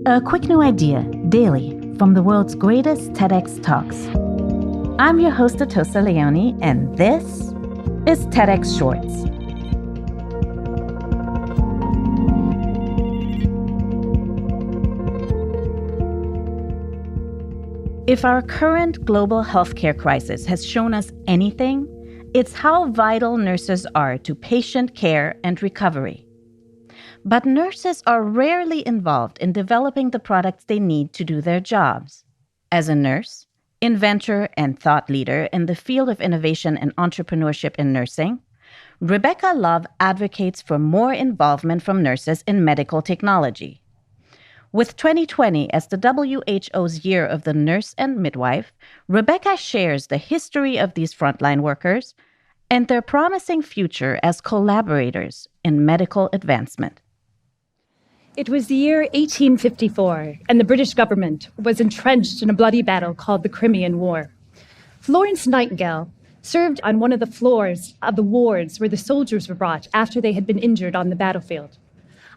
A quick new idea, daily, from the world's greatest TEDx talks. I'm your host, Atossa Leoni, and this is TEDx Shorts. If our current global healthcare crisis has shown us anything, it's how vital nurses are to patient care and recovery. But nurses are rarely involved in developing the products they need to do their jobs. As a nurse, inventor, and thought leader in the field of innovation and entrepreneurship in nursing, Rebecca Love advocates for more involvement from nurses in medical technology. With 2020 as the WHO's Year of the Nurse and Midwife, Rebecca shares the history of these frontline workers and their promising future as collaborators in medical advancement. It was the year 1854, and the British government was entrenched in a bloody battle called the Crimean War. Florence Nightingale served on one of the floors of the wards where the soldiers were brought after they had been injured on the battlefield.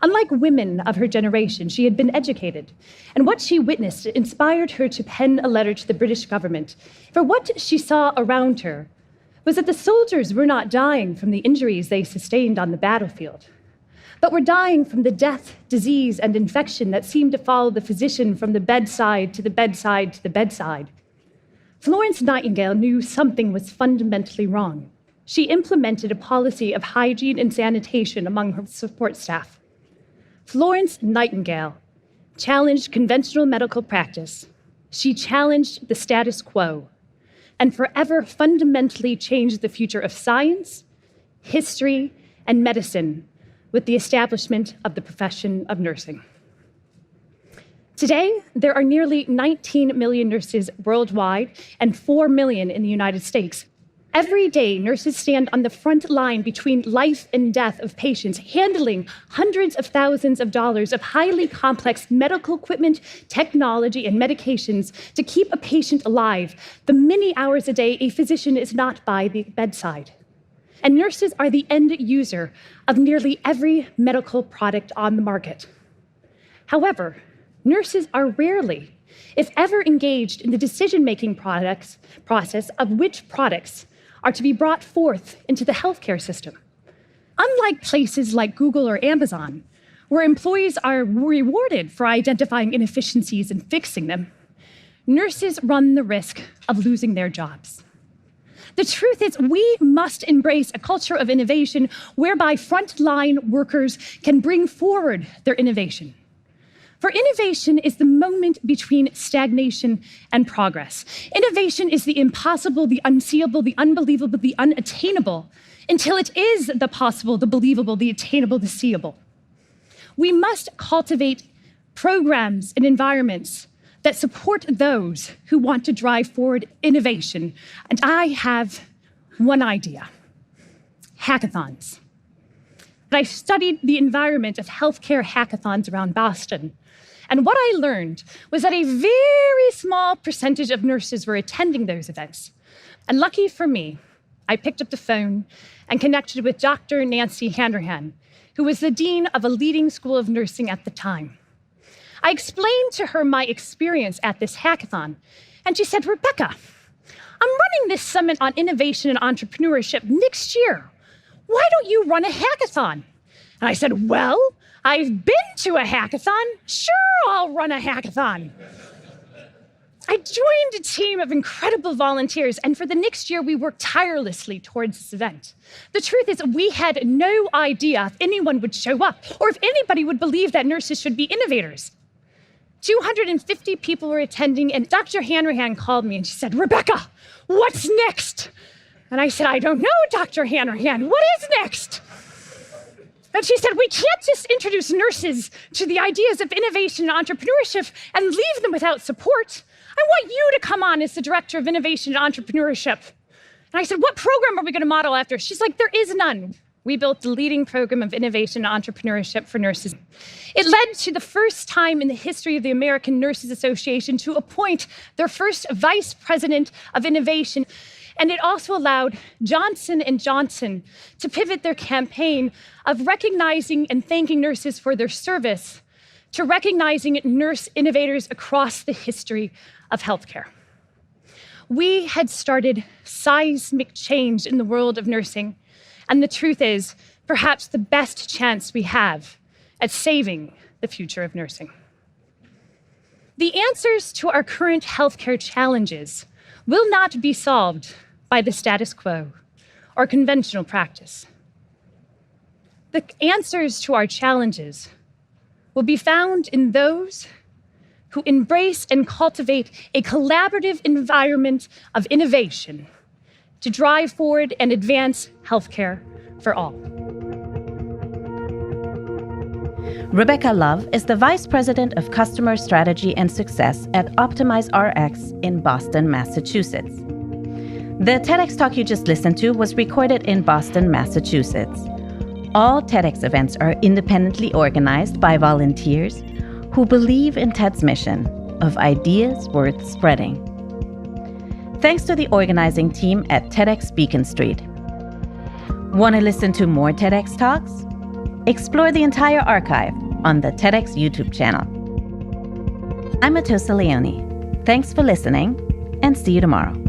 Unlike women of her generation, she had been educated, and what she witnessed inspired her to pen a letter to the British government. For what she saw around her was that the soldiers were not dying from the injuries they sustained on the battlefield, but were dying from the death, disease, and infection that seemed to follow the physician from the bedside to the bedside to the bedside. Florence Nightingale knew something was fundamentally wrong. She implemented a policy of hygiene and sanitation among her support staff. Florence Nightingale challenged conventional medical practice. She challenged the status quo and forever fundamentally changed the future of science, history, and medicine with the establishment of the profession of nursing. Today, there are nearly 19 million nurses worldwide and 4 million in the United States. Every day, nurses stand on the front line between life and death of patients, handling hundreds of thousands of dollars of highly complex medical equipment, technology, and medications to keep a patient alive the many hours a day a physician is not by the bedside. And nurses are the end user of nearly every medical product on the market. However, nurses are rarely, if ever, engaged in the decision-making process of which products are to be brought forth into the healthcare system. Unlike places like Google or Amazon, where employees are rewarded for identifying inefficiencies and fixing them, nurses run the risk of losing their jobs. The truth is, we must embrace a culture of innovation whereby frontline workers can bring forward their innovation. For innovation is the moment between stagnation and progress. Innovation is the impossible, the unseeable, the unbelievable, the unattainable, until it is the possible, the believable, the attainable, the seeable. We must cultivate programs and environments that support those who want to drive forward innovation. And I have one idea: hackathons. I studied the environment of healthcare hackathons around Boston. And what I learned was that a very small percentage of nurses were attending those events. And lucky for me, I picked up the phone and connected with Dr. Nancy Hanrahan, who was the dean of a leading school of nursing at the time. I explained to her my experience at this hackathon, and she said, "Rebecca, I'm running this summit on innovation and entrepreneurship next year. Why don't you run a hackathon?" And I said, "Well, I've been to a hackathon. Sure, I'll run a hackathon." I joined a team of incredible volunteers, and for the next year, we worked tirelessly towards this event. The truth is, we had no idea if anyone would show up or if anybody would believe that nurses should be innovators. 250 people were attending, and Dr. Hanrahan called me and she said, "Rebecca, what's next?" And I said, "I don't know, Dr. Hanrahan, what is next?" And she said, "We can't just introduce nurses to the ideas of innovation and entrepreneurship and leave them without support. I want you to come on as the director of innovation and entrepreneurship." And I said, "What program are we going to model after?" She's like, "There is none." We built the leading program of innovation and entrepreneurship for nurses. It led to the first time in the history of the American Nurses Association to appoint their first vice president of innovation. And it also allowed Johnson & Johnson to pivot their campaign of recognizing and thanking nurses for their service to recognizing nurse innovators across the history of healthcare. We had started seismic change in the world of nursing, and the truth is, perhaps the best chance we have at saving the future of nursing. The answers to our current healthcare challenges will not be solved by the status quo or conventional practice. The answers to our challenges will be found in those who embrace and cultivate a collaborative environment of innovation to drive forward and advance healthcare for all. Rebecca Love is the Vice President of Customer Strategy and Success at OptimizeRx in Boston, Massachusetts. The TEDx talk you just listened to was recorded in Boston, Massachusetts. All TEDx events are independently organized by volunteers who believe in TED's mission of ideas worth spreading. Thanks to the organizing team at TEDxBeaconStreet. Want to listen to more TEDx talks? Explore the entire archive on the TEDx YouTube channel. I'm Atossa Leoni. Thanks for listening, and see you tomorrow.